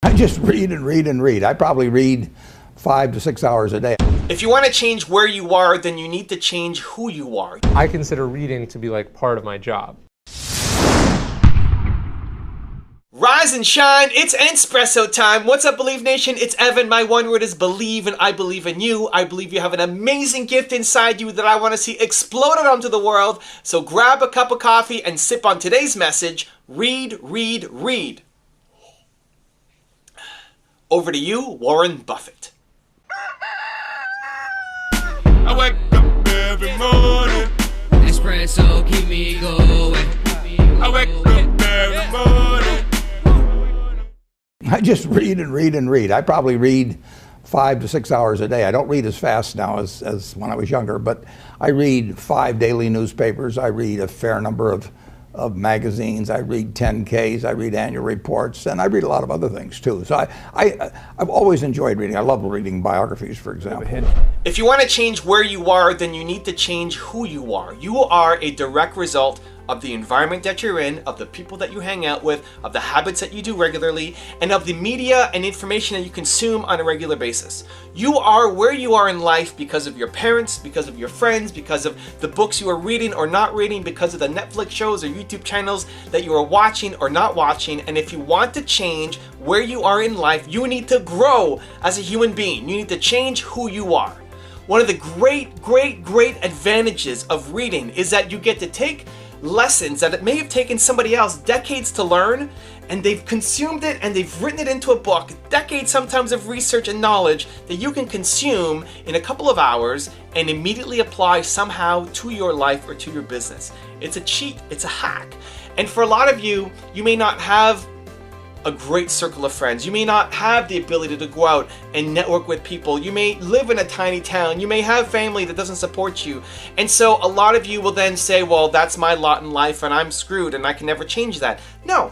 I just read and read and read. I probably read 5 to 6 hours a day. If you want to change where you are, then you need to change who you are. I consider reading to be like part of my job. Rise and shine, it's Espresso time. What's up, Believe Nation? It's Evan. My one word is believe, and I believe in you. I believe you have an amazing gift inside you that I want to see exploded onto the world. So grab a cup of coffee and sip on today's message. Read, read, read. Over to you, Warren Buffett. I wake up every morning. Espresso, keep me going. I wake up every morning. I just read and read and read. I probably read 5 to 6 hours a day. I don't read as fast now as when I was younger, but I read 5 daily newspapers. I read a fair number of magazines. I read 10Ks. I read annual reports, and I read a lot of other things too. So I've always enjoyed reading. I love reading biographies, for example. If you want to change where you are, then you need to change who you are. You are a direct result of the environment that you're in, of the people that you hang out with, of the habits that you do regularly, and of the media and information that you consume on a regular basis. You are where you are in life because of your parents, because of your friends, because of the books you are reading or not reading, because of the Netflix shows or YouTube channels that you are watching or not watching. And if you want to change where you are in life, you need to grow as a human being. You need to change who you are. One of the great advantages of reading is that you get to take lessons that it may have taken somebody else decades to learn, and they've consumed it and they've written it into a book, decades sometimes of research and knowledge that you can consume in a couple of hours and immediately apply somehow to your life or to your business. It's a cheat, it's a hack. And for a lot of you, you may not have a great circle of friends. You may not have the ability to go out and network with people. You may live in a tiny town. You may have family that doesn't support you. And so a lot of you will then say, well, that's my lot in life and I'm screwed and I can never change that. No,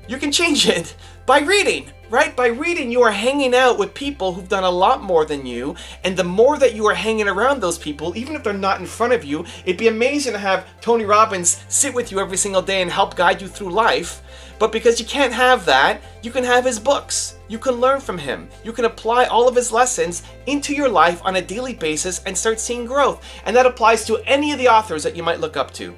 you can change it by reading, right? By reading, you are hanging out with people who've done a lot more than you. And the more that you are hanging around those people, even if they're not in front of you, it'd be amazing to have Tony Robbins sit with you every single day and help guide you through life. But because you can't have that, you can have his books. You can learn from him. You can apply all of his lessons into your life on a daily basis and start seeing growth. And that applies to any of the authors that you might look up to.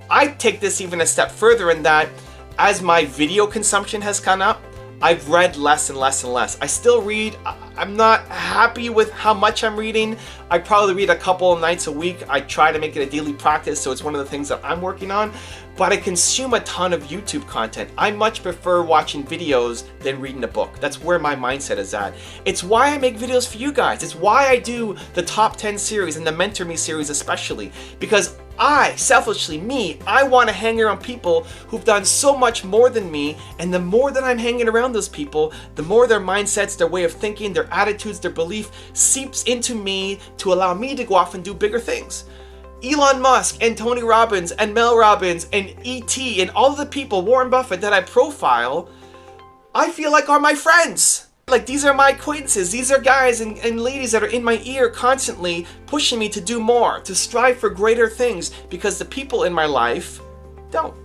I take this even a step further in that as my video consumption has gone up, I've read less and less and less. I still read. I'm not happy with how much I'm reading. I probably read a couple of nights a week. I try to make it a daily practice, so it's one of the things that I'm working on. But I consume a ton of YouTube content. I much prefer watching videos than reading a book. That's where my mindset is at. It's why I make videos for you guys. It's why I do the Top 10 series and the Mentor Me series especially. Because I, selfishly, I want to hang around people who've done so much more than me, and the more that I'm hanging around those people, the more their mindsets, their way of thinking, their attitudes, their belief seeps into me to allow me to go off and do bigger things. Elon Musk and Tony Robbins and Mel Robbins and E.T. and all of the people, Warren Buffett, that I profile, I feel like are my friends. Like, these are my acquaintances. These are guys and ladies that are in my ear constantly pushing me to do more, to strive for greater things, because the people in my life don't.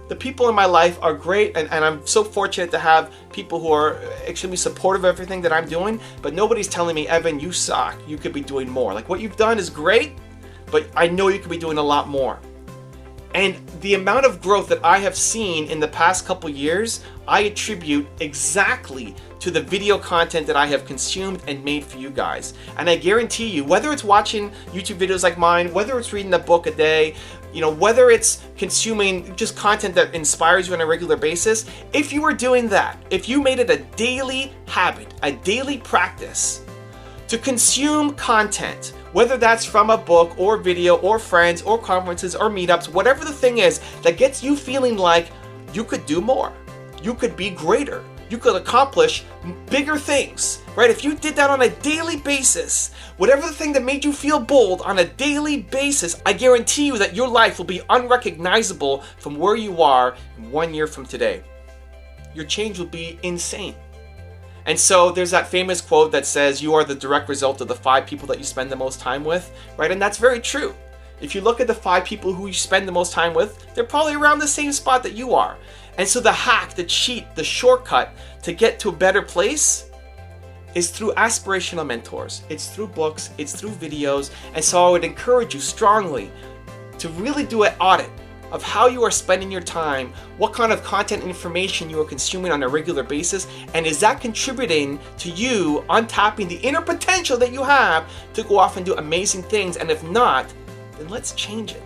The people in my life are great, and I'm so fortunate to have people who are extremely supportive of everything that I'm doing, but nobody's telling me, Evan, you suck. You could be doing more. Like, what you've done is great, but I know you could be doing a lot more. And the amount of growth that I have seen in the past couple years, I attribute exactly to the video content that I have consumed and made for you guys. And I guarantee you, whether it's watching YouTube videos like mine, whether it's reading a book a day, whether it's consuming just content that inspires you on a regular basis, if you were doing that, if you made it a daily habit, a daily practice to consume content, whether that's from a book or video or friends or conferences or meetups, whatever the thing is that gets you feeling like you could do more, you could be greater, you could accomplish bigger things, right? If you did that on a daily basis, whatever the thing that made you feel bold on a daily basis, I guarantee you that your life will be unrecognizable from where you are 1 year from today. Your change will be insane. And so there's that famous quote that says, you are the direct result of the 5 people that you spend the most time with, right? And that's very true. If you look at the 5 people who you spend the most time with, they're probably around the same spot that you are. And so the hack, the cheat, the shortcut to get to a better place is through aspirational mentors. It's through books, it's through videos. And so I would encourage you strongly to really do an audit of how you are spending your time, what kind of content and information you are consuming on a regular basis, and is that contributing to you untapping the inner potential that you have to go off and do amazing things? And if not, then let's change it.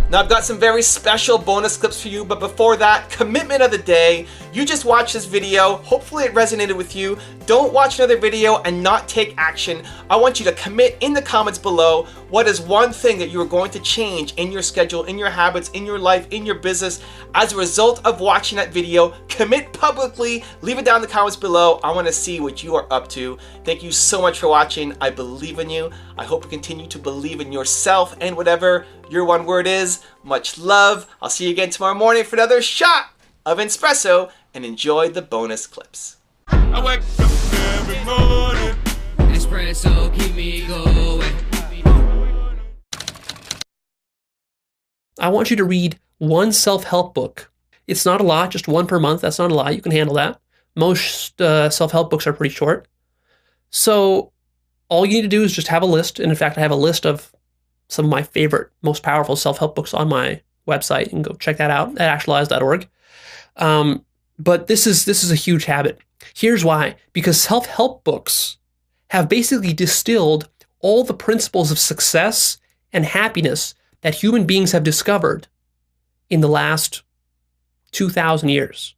Now I've got some very special bonus clips for you, but before that, commitment of the day. You just watched this video, hopefully it resonated with you. Don't watch another video and not take action. I want you to commit in the comments below what is one thing that you are going to change in your schedule, in your habits, in your life, in your business as a result of watching that video. Commit publicly, leave it down in the comments below. I want to see what you are up to. Thank you so much for watching. I believe in you. I hope you continue to believe in yourself and whatever your one word is. Much love. I'll see you again tomorrow morning for another shot of espresso, and enjoy the bonus clips. I wake up every morning. Espresso, keep me going. I want you to read one self-help book. It's not a lot, just one per month. That's not a lot. You can handle that. Most self-help books are pretty short. So all you need to do is just have a list. And in fact, I have a list of some of my favorite, most powerful self-help books on my website. You can go check that out at actualize.org. But this is a huge habit. Here's why. Because self-help books have basically distilled all the principles of success and happiness that human beings have discovered in the last 2,000 years.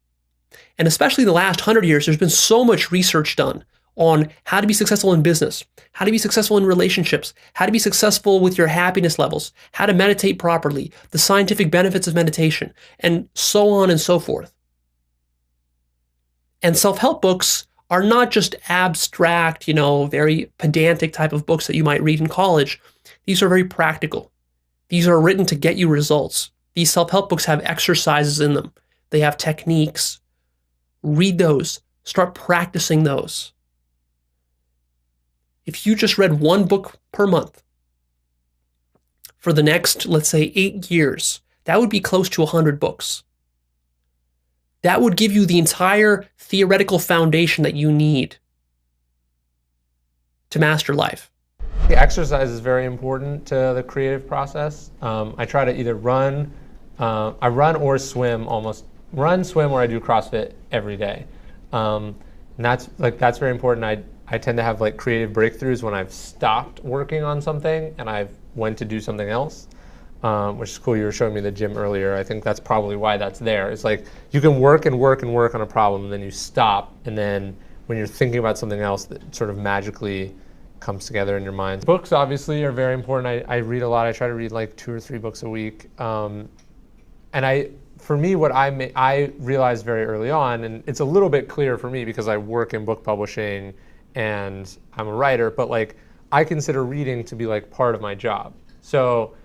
And especially in the last 100 years, there's been so much research done on how to be successful in business, how to be successful in relationships, how to be successful with your happiness levels, how to meditate properly, the scientific benefits of meditation, and so on and so forth. And self-help books are not just abstract, very pedantic type of books that you might read in college. These are very practical. These are written to get you results. These self-help books have exercises in them. They have techniques. Read those. Start practicing those. If you just read one book per month for the next, let's say, 8 years, that would be close to 100 books. That would give you the entire theoretical foundation that you need to master life. The exercise is very important to the creative process. I try to either run, I run or swim almost. Run, swim, or I do CrossFit every day. And that's very important. I tend to have creative breakthroughs when I've stopped working on something and I've went to do something else, which is cool. You were showing me the gym earlier. I think that's probably why that's there. It's like you can work and work and work on a problem and then you stop, and then when you're thinking about something else, that sort of magically comes together in your mind. Books obviously are very important. I read a lot. I try to read 2 or 3 books a week. For me, what I realized very early on, and it's a little bit clear for me because I work in book publishing and I'm a writer, but I consider reading to be part of my job. So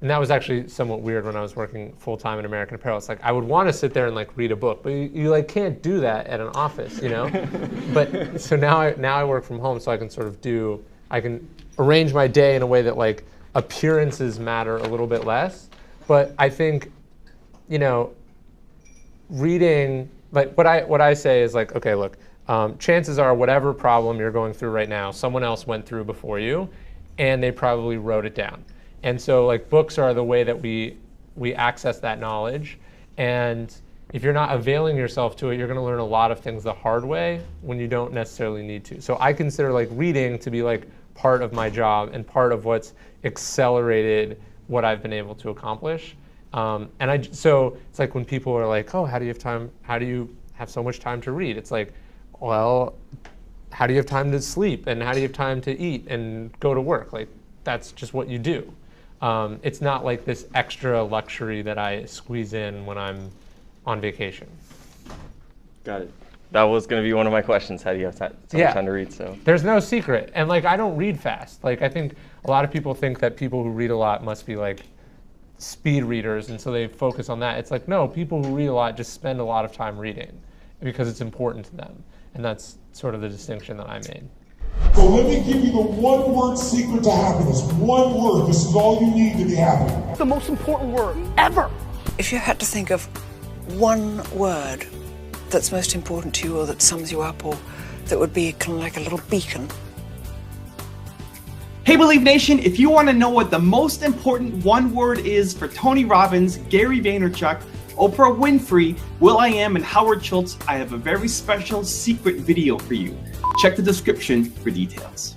and that was actually somewhat weird when I was working full-time in American Apparel. It's I would want to sit there and read a book, but you can't do that at an office, But so now I work from home, so I can I can arrange my day in a way that appearances matter a little bit less. But I think, reading, what I say is okay, look, chances are whatever problem you're going through right now, someone else went through before you, and they probably wrote it down. And so books are the way that we access that knowledge. And if you're not availing yourself to it, you're going to learn a lot of things the hard way when you don't necessarily need to. So I consider reading to be part of my job and part of what's accelerated what I've been able to accomplish. So it's when people are oh, how do you have time? How do you have so much time to read? It's well, how do you have time to sleep? And how do you have time to eat and go to work? That's just what you do. It's not this extra luxury that I squeeze in when I'm on vacation. Got it. That was going to be one of my questions. How do you have so much time to read? So there's no secret. And I don't read fast. I think a lot of people think that people who read a lot must be speed readers, and so they focus on that. It's no, people who read a lot just spend a lot of time reading because it's important to them. And that's sort of the distinction that I made. So let me give you the one-word secret to happiness. One word. This is all you need to be happy. The most important word ever. If you had to think of one word that's most important to you or that sums you up or that would be kind of like a little beacon? Hey Believe Nation, if you want to know what the most important one word is for Tony Robbins, Gary Vaynerchuk, Oprah Winfrey, will.i.am, and Howard Schultz, I have a very special secret video for you. Check the description for details.